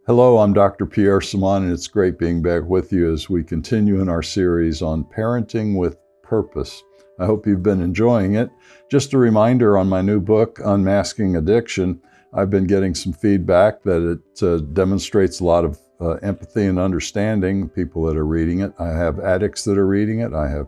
Hello, I'm Dr. Samaan, and it's great being back with you as we continue in our series on parenting with purpose. I hope you've been enjoying it. Just a reminder on my new book, Unmasking Addiction, I've been getting some feedback that it demonstrates a lot of empathy and understanding, people that are reading it. I have addicts that are reading it. I have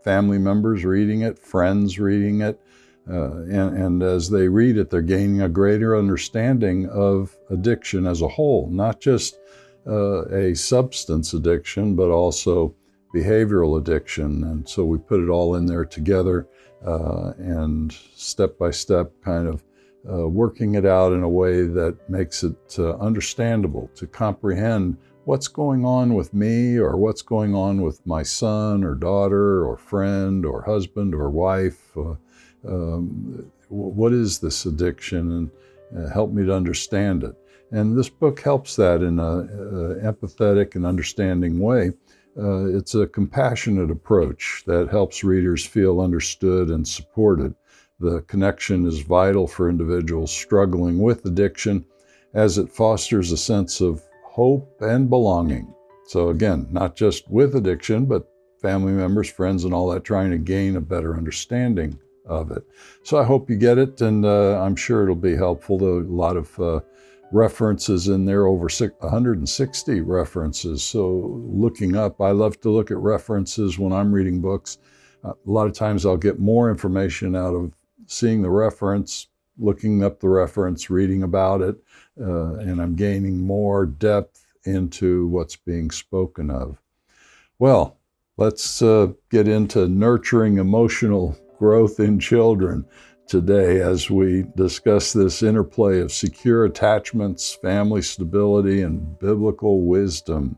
family members reading it, friends reading it. And as they read it, they're gaining a greater understanding of addiction as a whole, not just a substance addiction, but also behavioral addiction. And so we put it all in there together and step by step kind of working it out in a way that makes it understandable to comprehend what's going on with me or what's going on with my son or daughter or friend or husband or wife. What is this addiction, and help me to understand it. And this book helps that in an empathetic and understanding way. It's a compassionate approach that helps readers feel understood and supported. The connection is vital for individuals struggling with addiction as it fosters a sense of hope and belonging. So again, not just with addiction, but family members, friends, and all that, trying to gain a better understanding of it. So I hope you get it, and I'm sure it'll be helpful. There are a lot of references in there, over 160 references. So looking up, I love to look at references when I'm reading books. A lot of times I'll get more information out of seeing the reference, looking up the reference, reading about it, and I'm gaining more depth into what's being spoken of. Well, let's get into nurturing emotional growth in children today as we discuss this interplay of secure attachments, family stability, and biblical wisdom,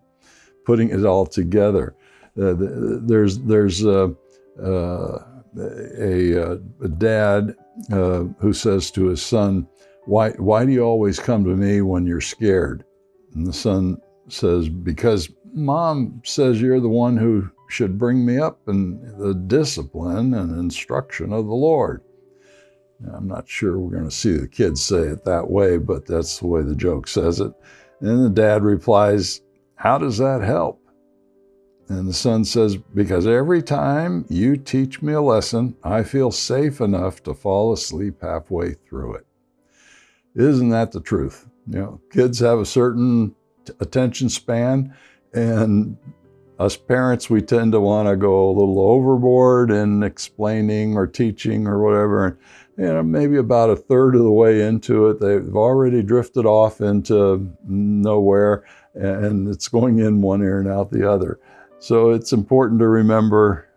putting it all together. There's a dad who says to his son, why do you always come to me when you're scared? And the son says, because Mom says you're the one who should bring me up in the discipline and instruction of the Lord. Now, I'm not sure we're going to see the kids say it that way, but that's the way the joke says it. And the dad replies, how does that help? And the son says, because every time you teach me a lesson, I feel safe enough to fall asleep halfway through it. Isn't that the truth? You know, kids have a certain attention span, and us parents, we tend to want to go a little overboard in explaining or teaching or whatever. And maybe about a third of the way into it, they've already drifted off into nowhere, and it's going in one ear and out the other. So it's important to remember,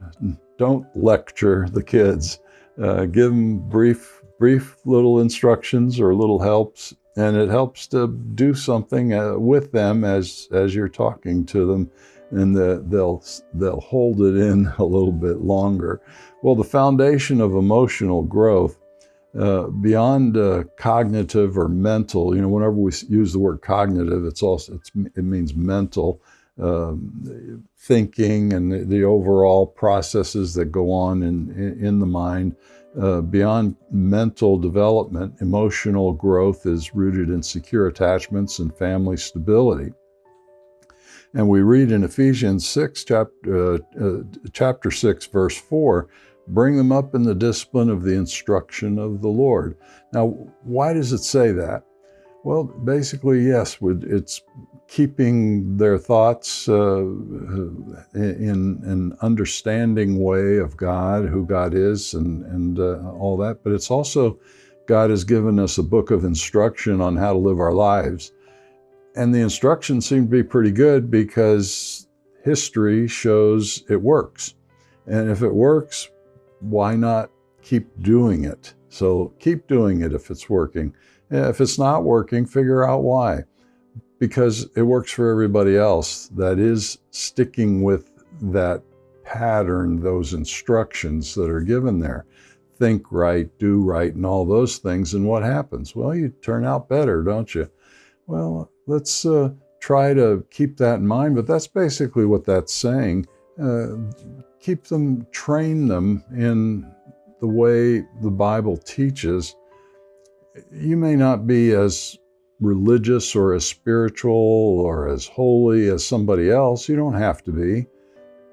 don't lecture the kids. Give them brief little instructions or little helps, and it helps to do something with them as you're talking to them, and they'll hold it in a little bit longer. Well, the foundation of emotional growth, beyond cognitive or mental, whenever we use the word cognitive, it means mental thinking and the overall processes that go on in the mind. Beyond mental development, emotional growth is rooted in secure attachments and family stability. And we read in Ephesians 6, chapter 6, verse 4, bring them up in the discipline of the instruction of the Lord. Now, why does it say that? Well, basically, yes, it's keeping their thoughts in an understanding way of God, who God is, and all that. But it's also, God has given us a book of instruction on how to live our lives. And the instructions seem to be pretty good because history shows it works. And if it works, why not keep doing it? So keep doing it if it's working. If it's not working, figure out why. Because it works for everybody else that is sticking with that pattern, those instructions that are given there. Think right, do right, and all those things. And what happens? Well, you turn out better, don't you? Well, let's try to keep that in mind, but that's basically what that's saying. Train them in the way the Bible teaches. You may not be as religious or as spiritual or as holy as somebody else. You don't have to be.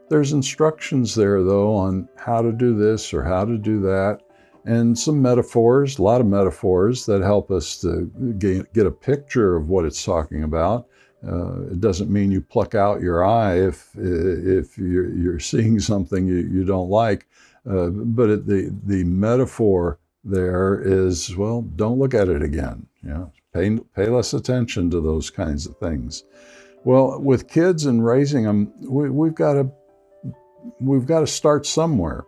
There's instructions there, though, on how to do this or how to do that, and some metaphors, a lot of metaphors that help us to get a picture of what it's talking about. It doesn't mean you pluck out your eye if you're seeing something you don't like, but the metaphor there is, well, don't look at it again. Pay less attention to those kinds of things. Well, with kids and raising them, we've got to start somewhere.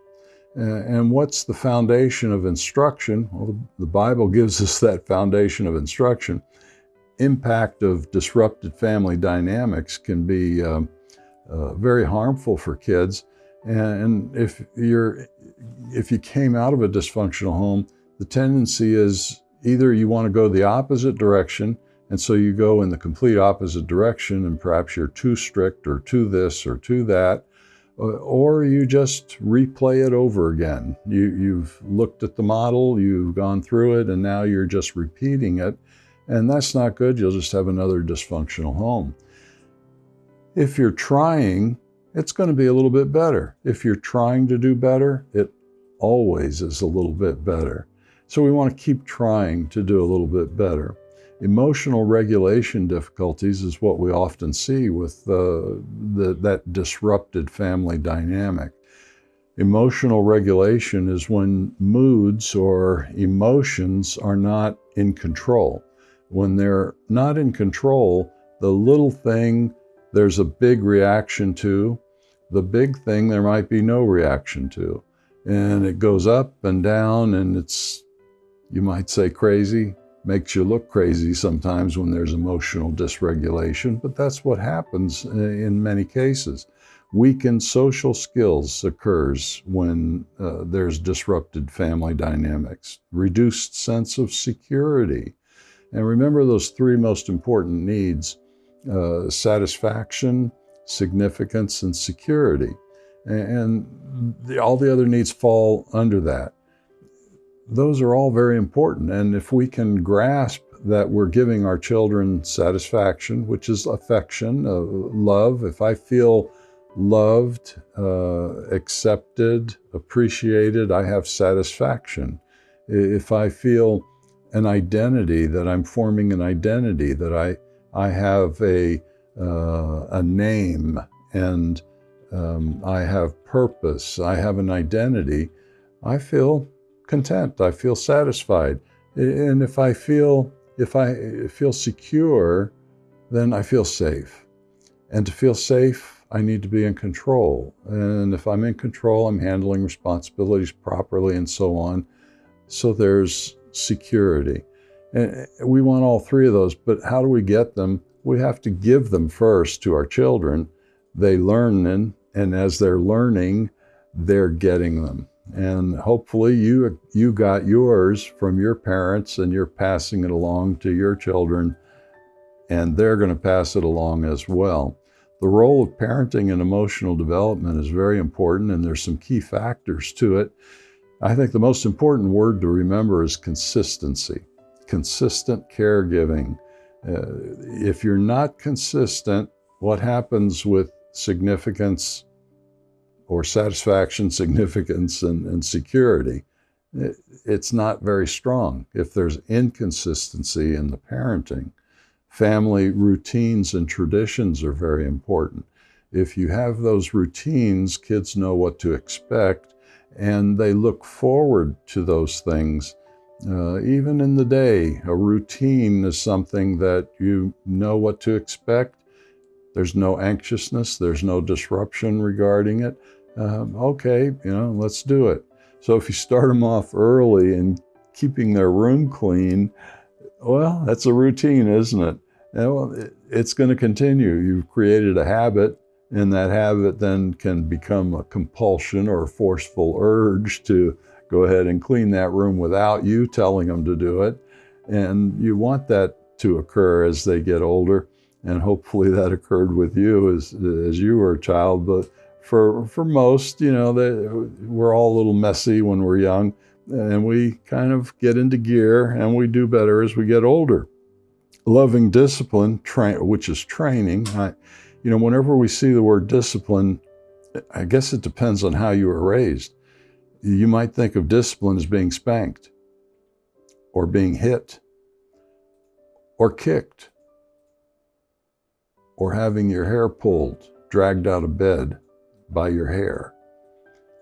And what's the foundation of instruction? Well, the Bible gives us that foundation of instruction. Impact of disrupted family dynamics can be very harmful for kids. And if you came out of a dysfunctional home, the tendency is either you want to go the opposite direction, and so you go in the complete opposite direction, and perhaps you're too strict or too this or too that, or you just replay it over again. You've looked at the model, you've gone through it, and now you're just repeating it. And that's not good. You'll just have another dysfunctional home. If you're trying, it's going to be a little bit better. If you're trying to do better, it always is a little bit better. So we want to keep trying to do a little bit better. Emotional regulation difficulties is what we often see with that disrupted family dynamic. Emotional regulation is when moods or emotions are not in control. When they're not in control, the little thing there's a big reaction to, the big thing there might be no reaction to. And it goes up and down, and it's, you might say, crazy. Makes you look crazy sometimes when there's emotional dysregulation, but that's what happens in many cases. Weakened social skills occurs when there's disrupted family dynamics. Reduced sense of security. And remember those three most important needs: satisfaction, significance, and security. And all the other needs fall under that. Those are all very important. And if we can grasp that we're giving our children satisfaction, which is affection, love. If I feel loved, accepted, appreciated, I have satisfaction. If I feel an identity, that I'm forming an identity, that I have a name, and I have purpose, I have an identity, I feel content, I feel satisfied. And if I feel secure, then I feel safe. And to feel safe, I need to be in control. And if I'm in control, I'm handling responsibilities properly and so on. So there's security. And we want all three of those, but how do we get them? We have to give them first to our children. They learn them, and as they're learning, they're getting them. And hopefully you got yours from your parents, and you're passing it along to your children, and they're going to pass it along as well. The role of parenting in emotional development is very important, and there's some key factors to it. I think the most important word to remember is consistency. Consistent caregiving. If you're not consistent, what happens with significance or satisfaction, significance, and security? It's not very strong. If there's inconsistency in the parenting, family routines and traditions are very important. If you have those routines, kids know what to expect, and they look forward to those things. Even in the day, a routine is something that you know what to expect. There's no anxiousness, there's no disruption regarding it. Okay, let's do it. So if you start them off early and keeping their room clean, well, that's a routine, isn't it? And, well, it's going to continue. You've created a habit, and that habit then can become a compulsion or a forceful urge to go ahead and clean that room without you telling them to do it. And you want that to occur as they get older. And hopefully that occurred with you as you were a child. But for most, we're all a little messy when we're young, and we kind of get into gear, and we do better as we get older. Loving discipline, which is training. Whenever we see the word discipline, I guess it depends on how you were raised. You might think of discipline as being spanked, or being hit, or kicked, or having your hair pulled, dragged out of bed by your hair.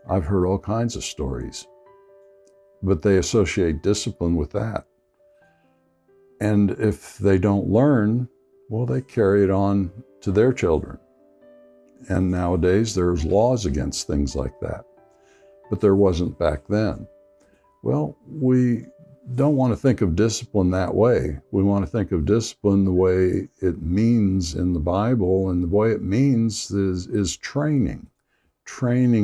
I've heard all kinds of stories, but they associate discipline with that. And if they don't learn, well, they carry it on to their children. And nowadays there's laws against things like that, but there wasn't back then. Well, we don't want to think of discipline that way. We want to think of discipline the way it means in the Bible, and the way it means is training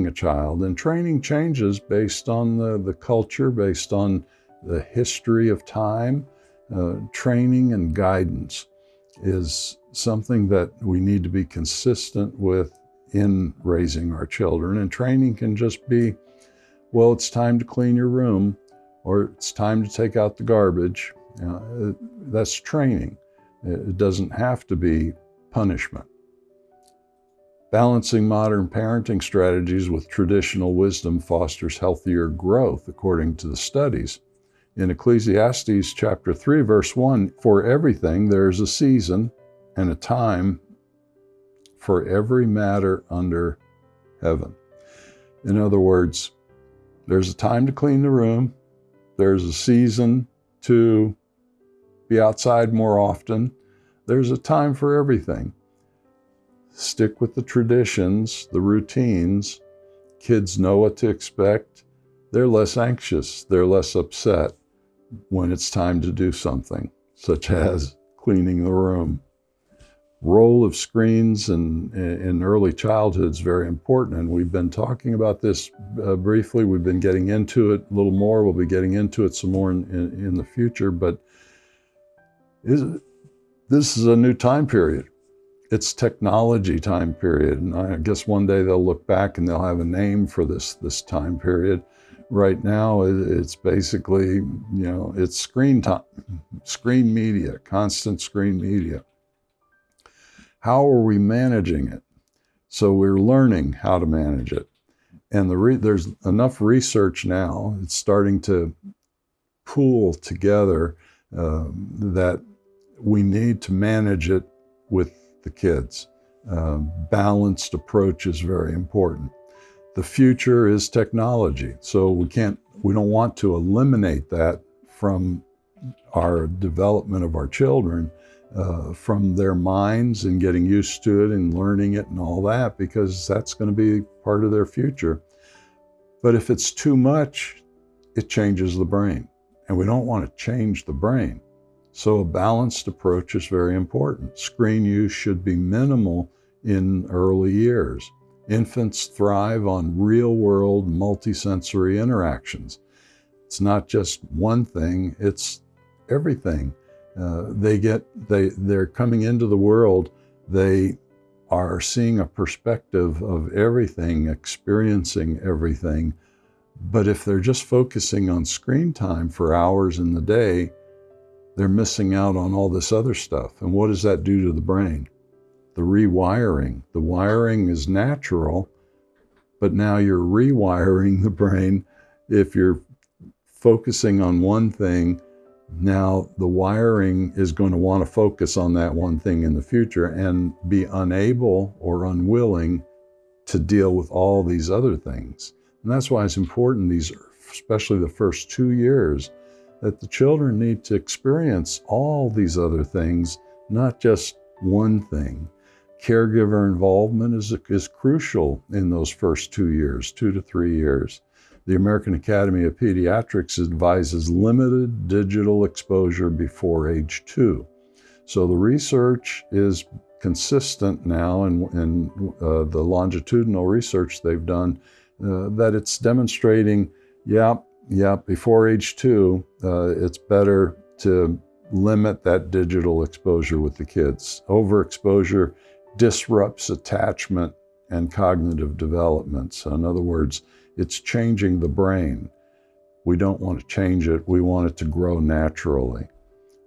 a child. And training changes based on the culture, based on the history of time. Training and guidance is something that we need to be consistent with in raising our children. And training can just be, well, it's time to clean your room, or it's time to take out the garbage. That's training. It doesn't have to be punishment. Balancing modern parenting strategies with traditional wisdom fosters healthier growth, according to the studies. In Ecclesiastes chapter 3, verse 1, for everything there is a season and a time for every matter under heaven. In other words, there's a time to clean the room. There's a season to be outside more often. There's a time for everything. Stick with the traditions, the routines. Kids know what to expect. They're less anxious. They're less upset when it's time to do something, such as cleaning the room. Role of screens in early childhood is very important, and we've been talking about this briefly. We've been getting into it a little more. We'll be getting into it some more in the future, but this is a new time period. It's technology time period, and I guess one day they'll look back and they'll have a name for this time period. Right now, it's basically, it's screen time, screen media, constant screen media. How are we managing it? So we're learning how to manage it. And there's enough research now, it's starting to pool together that we need to manage it with the kids. Balanced approach is very important. The future is technology, so we don't want to eliminate that from our development of our children, from their minds and getting used to it and learning it and all that, because that's going to be part of their future. But if it's too much, it changes the brain, and we don't want to change the brain. So a balanced approach is very important. Screen use should be minimal in early years. Infants thrive on real-world multisensory interactions. It's not just one thing, it's everything. They're coming into the world, they are seeing a perspective of everything, experiencing everything. But if they're just focusing on screen time for hours in the day, they're missing out on all this other stuff. And what does that do to the brain? The rewiring. The wiring is natural, but now you're rewiring the brain. If you're focusing on one thing, now the wiring is going to want to focus on that one thing in the future and be unable or unwilling to deal with all these other things. And that's why it's important, especially the first 2 years, that the children need to experience all these other things, not just one thing. Caregiver involvement is crucial in those first 2 years, 2 to 3 years. The American Academy of Pediatrics advises limited digital exposure before age 2. So the research is consistent now, and the longitudinal research they've done, that it's demonstrating, before age 2, it's better to limit that digital exposure with the kids. Overexposure disrupts attachment and cognitive development. So in other words, it's changing the brain. We don't want to change it. We want it to grow naturally.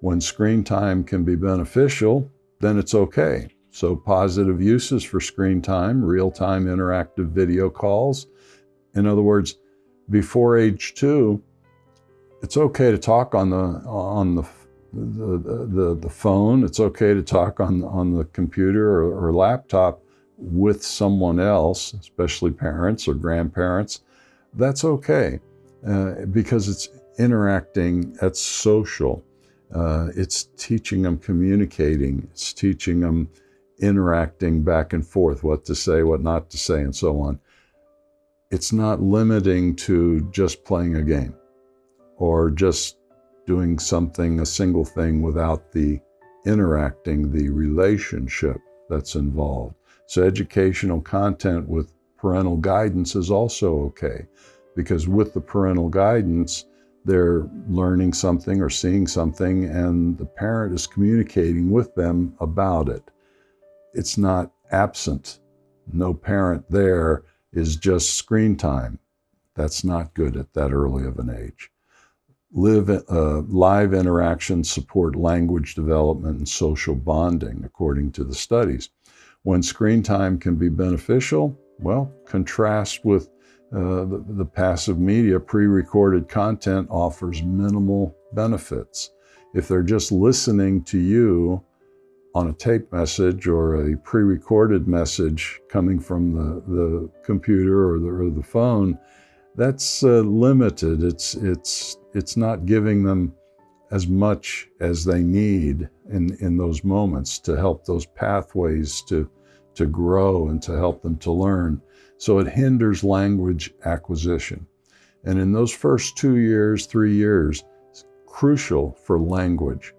When screen time can be beneficial, then it's okay. So positive uses for screen time, real-time interactive video calls. In other words, before age 2, it's okay to talk on the phone. It's okay to talk on the computer or laptop with someone else, especially parents or grandparents. That's okay because it's interacting. It's social. It's teaching them communicating. It's teaching them interacting back and forth, what to say, what not to say, and so on. It's not limiting to just playing a game or just doing something, a single thing, without the interacting, the relationship that's involved. So educational content with parental guidance is also okay, because with the parental guidance, they're learning something or seeing something, and the parent is communicating with them about it. It's not absent. No parent there is just screen time. That's not good at that early of an age. Live interactions support language development and social bonding, according to the studies. When screen time can be beneficial, well, contrast with the passive media. Pre-recorded content offers minimal benefits. If they're just listening to you on a tape message or a pre-recorded message coming from the computer or the phone, that's limited. It's not giving them as much as they need in those moments to help those pathways to grow and to help them to learn. So it hinders language acquisition. And in those first 2 years, 3 years, it's crucial for language.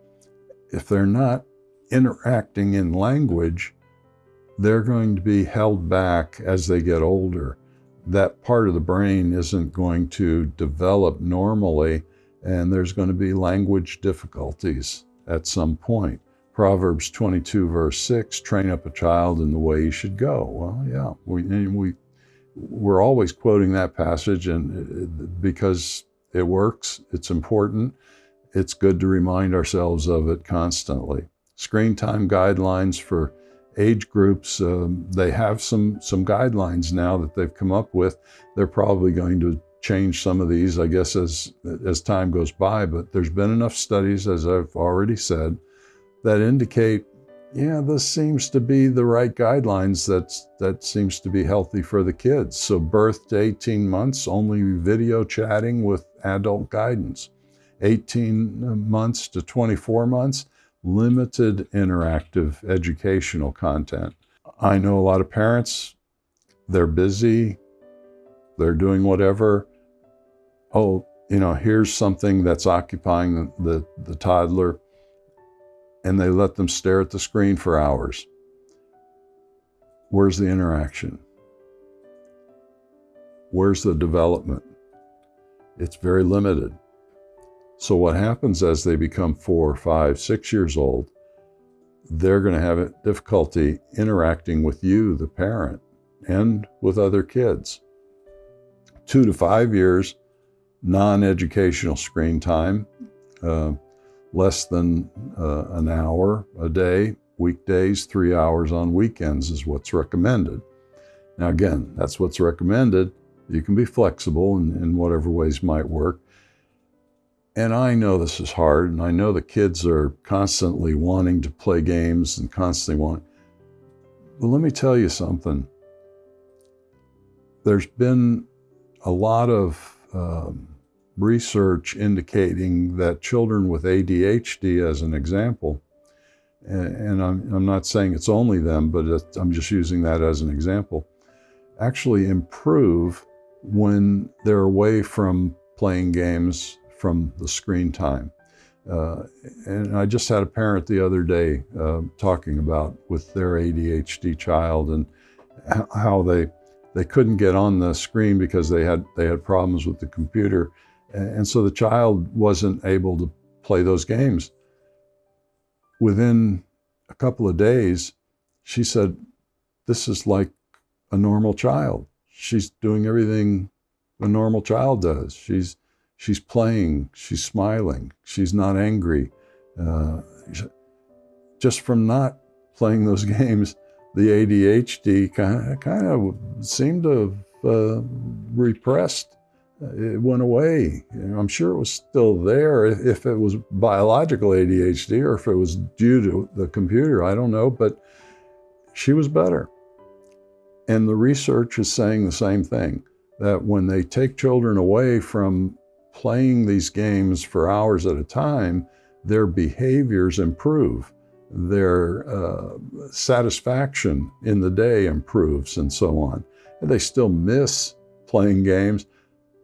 If they're not interacting in language, they're going to be held back as they get older. That part of the brain isn't going to develop normally, and there's going to be language difficulties at some point. Proverbs 22, verse 6, train up a child in the way he should go. Well, yeah, we're always quoting that passage, and because it works, it's important. It's good to remind ourselves of it constantly. Screen time guidelines for age groups, they have some guidelines now that they've come up with. They're probably going to change some of these, I guess, as time goes by, but there's been enough studies, as I've already said, that indicate, yeah, this seems to be the right guidelines that seems to be healthy for the kids. So birth to 18 months, only video chatting with adult guidance. 18 months to 24 months, limited interactive educational content. I know a lot of parents, they're busy, they're doing whatever. Oh, here's something that's occupying the toddler, and they let them stare at the screen for hours. Where's the interaction? Where's the development? It's very limited. So what happens as they become 4, 5, 6 years old, they're going to have difficulty interacting with you, the parent, and with other kids. 2 to 5 years, non-educational screen time, less than an hour a day, weekdays, 3 hours on weekends is what's recommended. Now again, that's what's recommended. You can be flexible in whatever ways might work. And I know this is hard, and I know the kids are constantly wanting to play games and constantly but let me tell you something. There's been a lot of research indicating that children with ADHD, as an example, and I'm not saying it's only them, but I'm just using that as an example, actually improve when they're away from playing games from the screen time. And I just had a parent the other day talking about with their ADHD child and how they couldn't get on the screen because they had problems with the computer. And so the child wasn't able to play those games. Within a couple of days, she said, this is like a normal child. She's doing everything a normal child does. She's playing, she's smiling, she's not angry. Just from not playing those games, the ADHD kind of seemed to have repressed. It went away. I'm sure it was still there if it was biological ADHD or if it was due to the computer, I don't know, but she was better. And the research is saying the same thing, that when they take children away from playing these games for hours at a time, their behaviors improve. Their satisfaction in the day improves and so on. And they still miss playing games,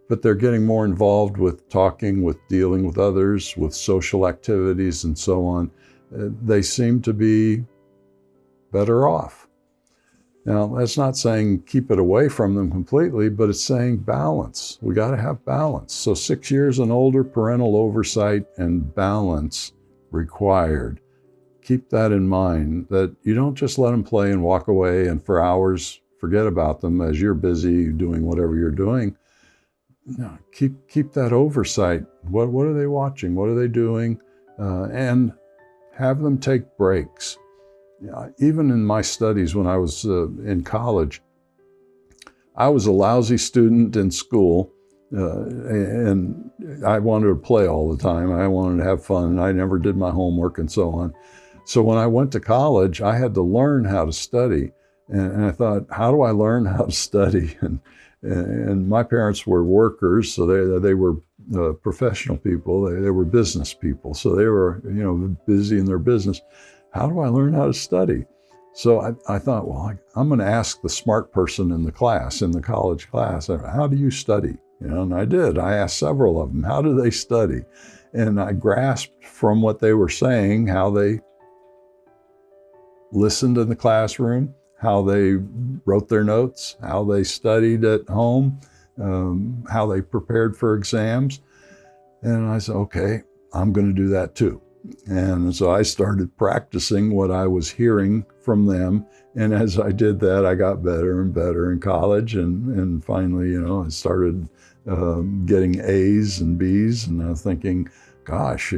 but they're getting more involved with talking, with dealing with others, with social activities and so on. They seem to be better off. Now, that's not saying keep it away from them completely, but it's saying balance. We got to have balance. So 6 years and older, parental oversight and balance required. Keep that in mind, that you don't just let them play and walk away and for hours forget about them as you're busy doing whatever you're doing. No, keep that oversight. What are they watching? What are they doing? And have them take breaks. Even in my studies when I was in college, I was a lousy student in school, and I wanted to play all the time. I wanted to have fun, and I never did my homework and so on. So when I went to college, I had to learn how to study. And I thought, how do I learn how to study? And my parents were workers, so they were professional people. They were business people, so they were busy in their business. How do I learn how to study? So I thought, well, I'm going to ask the smart person in the class, in the college class, how do you study? And I did. I asked several of them, how do they study? And I grasped from what they were saying how they listened in the classroom, how they wrote their notes, how they studied at home, how they prepared for exams. And I said, okay, I'm going to do that too. And so I started practicing what I was hearing from them. And as I did that, I got better and better in college. And finally, I started getting A's and B's. And I was thinking, gosh, I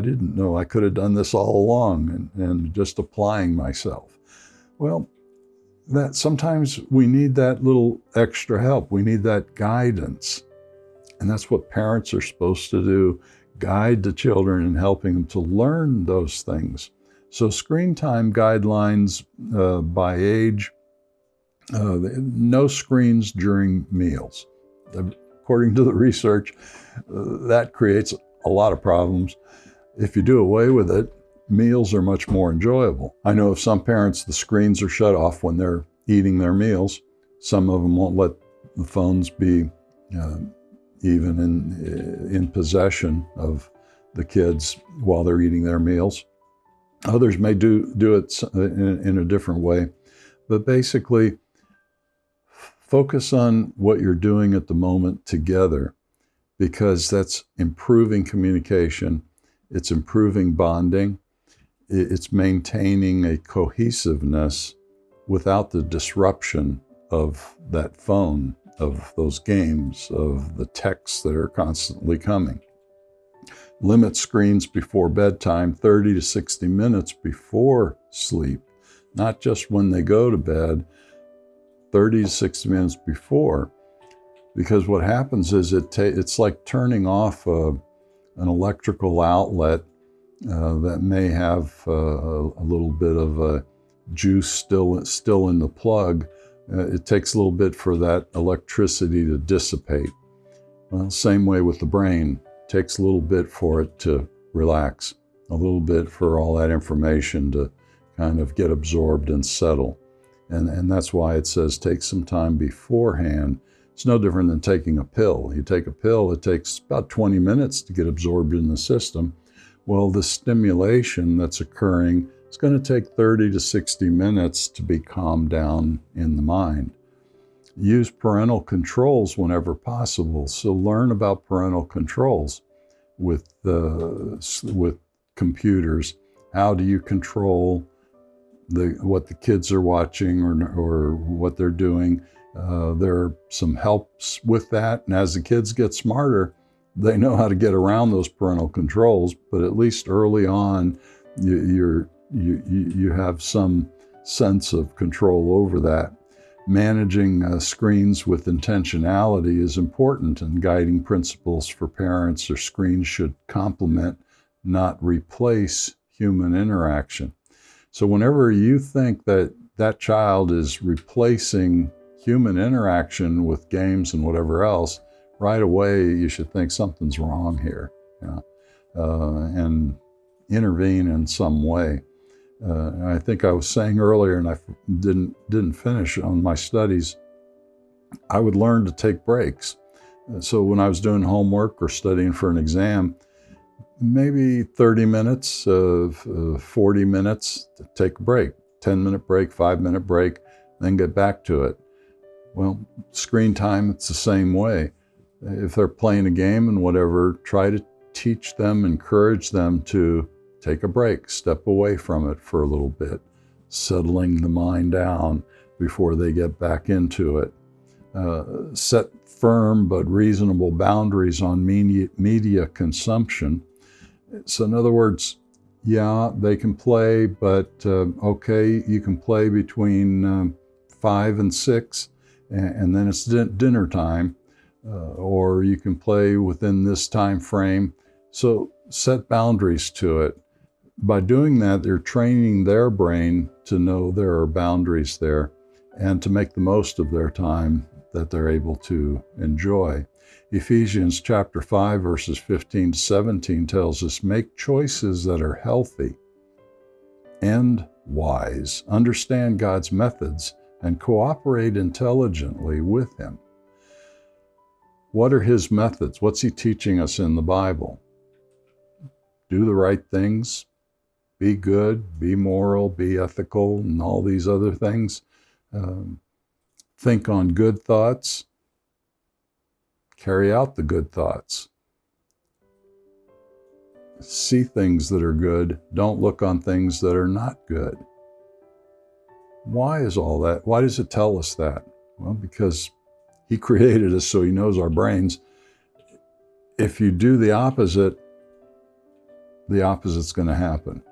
didn't know I could have done this all along, and just applying myself. Well, that sometimes we need that little extra help. We need that guidance. And that's what parents are supposed to do, guide the children in helping them to learn those things. So screen time guidelines by age, no screens during meals. According to the research, that creates a lot of problems. If you do away with it, meals are much more enjoyable. I know of some parents, the screens are shut off when they're eating their meals. Some of them won't let the phones be even in possession of the kids while they're eating their meals. Others may do it in a different way. But basically, focus on what you're doing at the moment together, because that's improving communication, it's improving bonding, it's maintaining a cohesiveness without the disruption of that phone, of those games, of the texts that are constantly coming. Limit screens before bedtime 30 to 60 minutes before sleep, not just when they go to bed, 30 to 60 minutes before. Because what happens is it's like turning off an electrical outlet that may have a little bit of a juice still in the plug. It takes a little bit for that electricity to dissipate. Well, same way with the brain. It takes a little bit for it to relax, a little bit for all that information to kind of get absorbed and settle. And that's why it says take some time beforehand. It's no different than taking a pill. You take a pill, it takes about 20 minutes to get absorbed in the system. Well, the stimulation that's occurring, it's going to take 30 to 60 minutes to be calmed down in the mind. Use parental controls whenever possible. So learn about parental controls with computers. How do you control what the kids are watching or what they're doing? There are some helps with that. And as the kids get smarter, they know how to get around those parental controls, but at least early on, you have some sense of control over that. Managing screens with intentionality is important, and guiding principles for parents or screens should complement, not replace, human interaction. So whenever you think that that child is replacing human interaction with games and whatever else, right away you should think something's wrong here, and intervene in some way. I think I was saying earlier, and I didn't finish on my studies, I would learn to take breaks. So when I was doing homework or studying for an exam, maybe 30 minutes, 40 minutes, to take a break, 10-minute break, 5-minute break, then get back to it. Well, screen time, it's the same way. If they're playing a game and whatever, try to teach them, encourage them to take a break, step away from it for a little bit, settling the mind down before they get back into it. Set firm but reasonable boundaries on media consumption. So in other words, yeah, they can play, but okay, you can play between 5 and 6, and then it's dinner time, or you can play within this time frame. So set boundaries to it. By doing that, they're training their brain to know there are boundaries there and to make the most of their time that they're able to enjoy. Ephesians chapter 5, verses 15 to 17 tells us, make choices that are healthy and wise, understand God's methods, and cooperate intelligently with Him. What are His methods? What's He teaching us in the Bible? Do the right things, be good, be moral, be ethical, and all these other things. Think on good thoughts. Carry out the good thoughts. See things that are good. Don't look on things that are not good. Why is all that? Why does it tell us that? Well, because He created us, so He knows our brains. If you do the opposite's going to happen.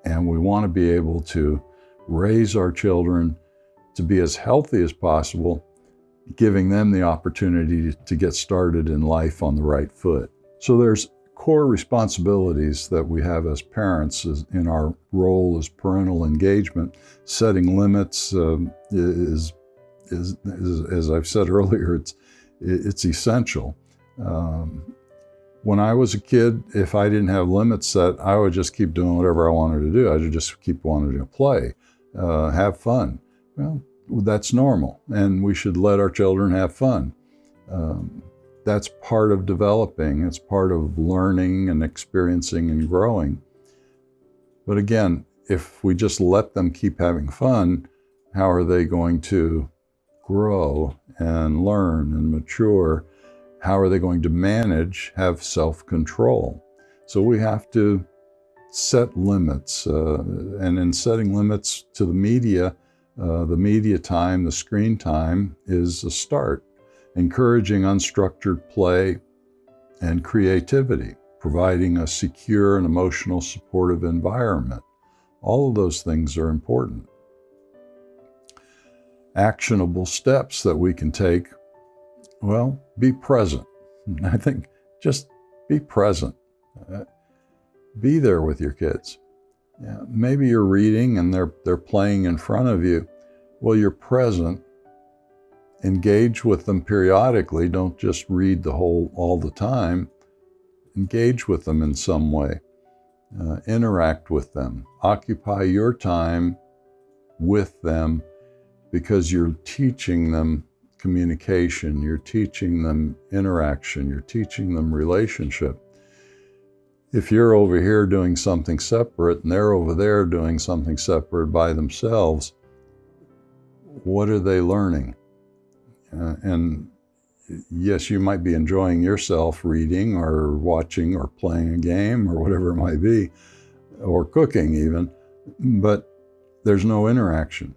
And we want to be able to raise our children to be as healthy as possible, giving them the opportunity to get started in life on the right foot. So there's core responsibilities that we have as parents in our role as parental engagement. Setting limits is as I've said earlier, it's essential. When I was a kid, if I didn't have limits set, I would just keep doing whatever I wanted to do. I would just keep wanting to play, have fun. Well, that's normal, and we should let our children have fun. That's part of developing. It's part of learning and experiencing and growing. But again, if we just let them keep having fun, how are they going to grow and learn and mature? How are they going to manage, have self-control? So we have to set limits. And in setting limits to the media time, the screen time is a start. Encouraging unstructured play and creativity, providing a secure and emotional supportive environment. All of those things are important. Actionable steps that we can take. Well, be present. I think just be present. Be there with your kids. Yeah, maybe you're reading and they're playing in front of you. Well, you're present. Engage with them periodically. Don't just read all the time. Engage with them in some way. Interact with them. Occupy your time with them because you're teaching them communication, you're teaching them interaction, you're teaching them relationship. If you're over here doing something separate and they're over there doing something separate by themselves, what are they learning? And yes, you might be enjoying yourself reading or watching or playing a game or whatever it might be, or cooking even, but there's no interaction.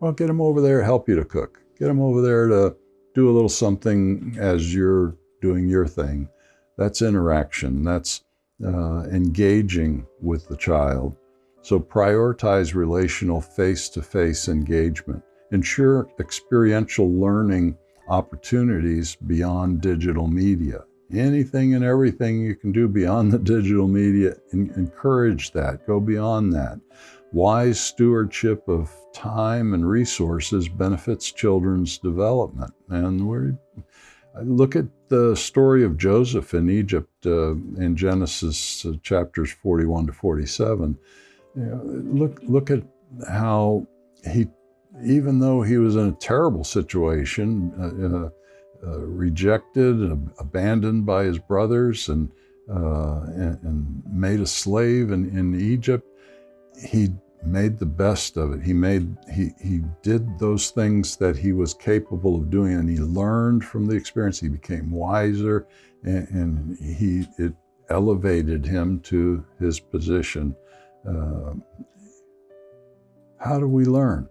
Well, get them over there to help you to cook. Get them over there to do a little something as you're doing your thing. That's interaction. That's engaging with the child. So prioritize relational face-to-face engagement. Ensure experiential learning opportunities beyond digital media. Anything and everything you can do beyond the digital media, encourage that. Go beyond that. Wise stewardship of time and resources benefits children's development. And look at the story of Joseph in Egypt in Genesis chapters 41 to 47. Look at how he, even though he was in a terrible situation, rejected and abandoned by his brothers and made a slave in Egypt, he made the best of it. He did those things that he was capable of doing, and he learned from the experience. He became wiser, and it elevated him to his position. How do we learn?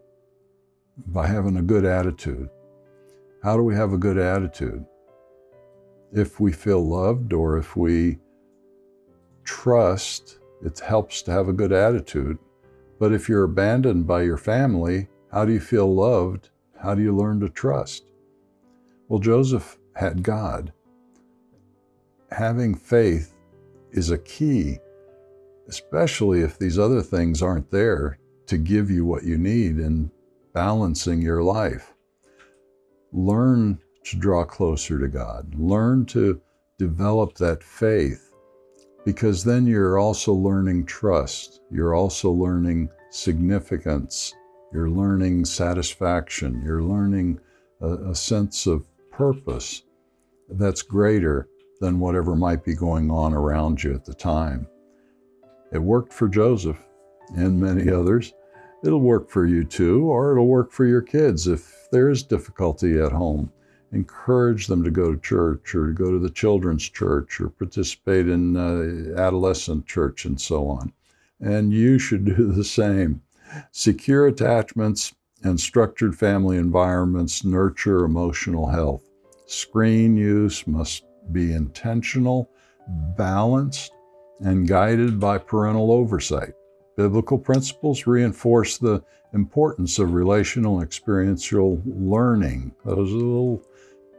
By having a good attitude. How do we have a good attitude? If we feel loved or if we trust, it helps to have a good attitude. But if you're abandoned by your family, how do you feel loved? How do you learn to trust? Well, Joseph had God. Having faith is a key, especially if these other things aren't there to give you what you need in balancing your life. Learn to draw closer to God. Learn to develop that faith, because then you're also learning trust. You're also learning significance. You're learning satisfaction. You're learning a sense of purpose that's greater than whatever might be going on around you at the time. It worked for Joseph and many others. It'll work for you too, or it'll work for your kids. If there is difficulty at home, encourage them to go to church or to go to the children's church or participate in adolescent church and so on. And you should do the same. Secure attachments and structured family environments nurture emotional health. Screen use must be intentional, balanced, and guided by parental oversight. Biblical principles reinforce the importance of relational and experiential learning. Those are little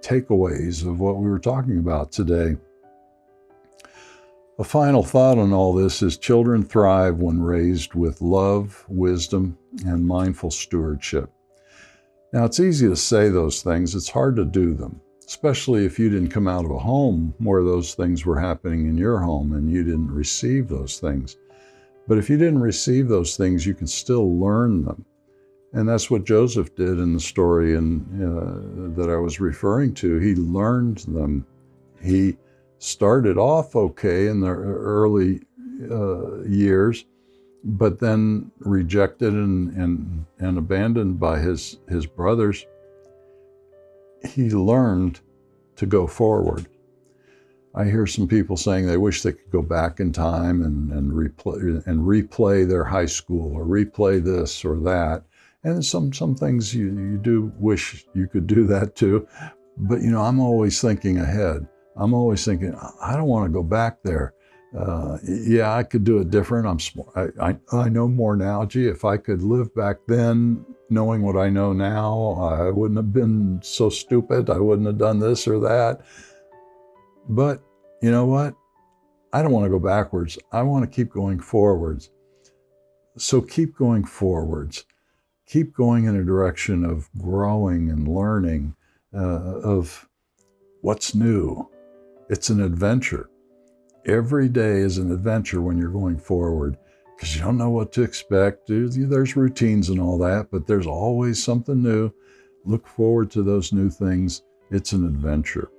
takeaways of what we were talking about today. A final thought on all this is children thrive when raised with love, wisdom, and mindful stewardship. Now, it's easy to say those things. It's hard to do them, especially if you didn't come out of a home where those things were happening in your home and you didn't receive those things. But if you didn't receive those things, you can still learn them. And that's what Joseph did in the story that I was referring to. He learned them. He started off okay in the early years, but then rejected and abandoned by his brothers. He learned to go forward. I hear some people saying they wish they could go back in time and replay their high school or replay this or that. And some things you do wish you could do that too. But I'm always thinking ahead. I'm always thinking, I don't want to go back there. Yeah, I could do it different. I'm smart. I know more now. Gee, if I could live back then, knowing what I know now, I wouldn't have been so stupid. I wouldn't have done this or that. But you know what? I don't want to go backwards. I want to keep going forwards. So keep going forwards. Keep going in a direction of growing and learning, of what's new. It's an adventure. Every day is an adventure when you're going forward, because you don't know what to expect. There's routines and all that, but there's always something new. Look forward to those new things. It's an adventure.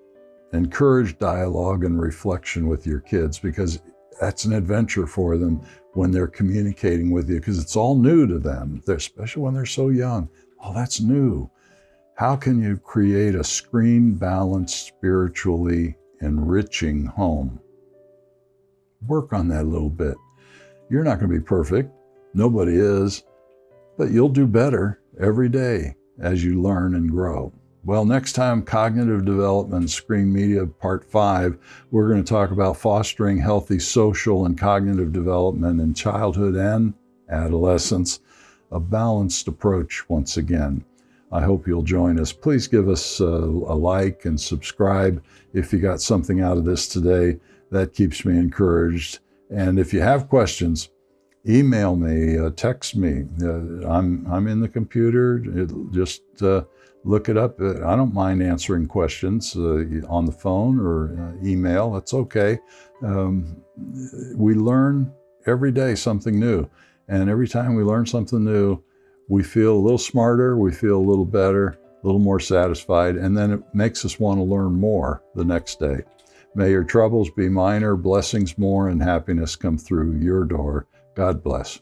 Encourage dialogue and reflection with your kids, because that's an adventure for them when they're communicating with you, because it's all new to them, especially when they're so young. Oh, that's new. How can you create a screen-balanced, spiritually enriching home? Work on that a little bit. You're not going to be perfect. Nobody is. But you'll do better every day as you learn and grow. Well, next time, Cognitive Development Screen Media Part 5, we're going to talk about fostering healthy social and cognitive development in childhood and adolescence, a balanced approach once again. I hope you'll join us. Please give us a like and subscribe if you got something out of this today. That keeps me encouraged. And if you have questions, email me, text me. I'm in the computer. Just look it up. I don't mind answering questions on the phone or email. That's okay. We learn every day something new. And every time we learn something new, we feel a little smarter, we feel a little better, a little more satisfied, and then it makes us want to learn more the next day. May your troubles be minor, blessings more, and happiness come through your door. God bless.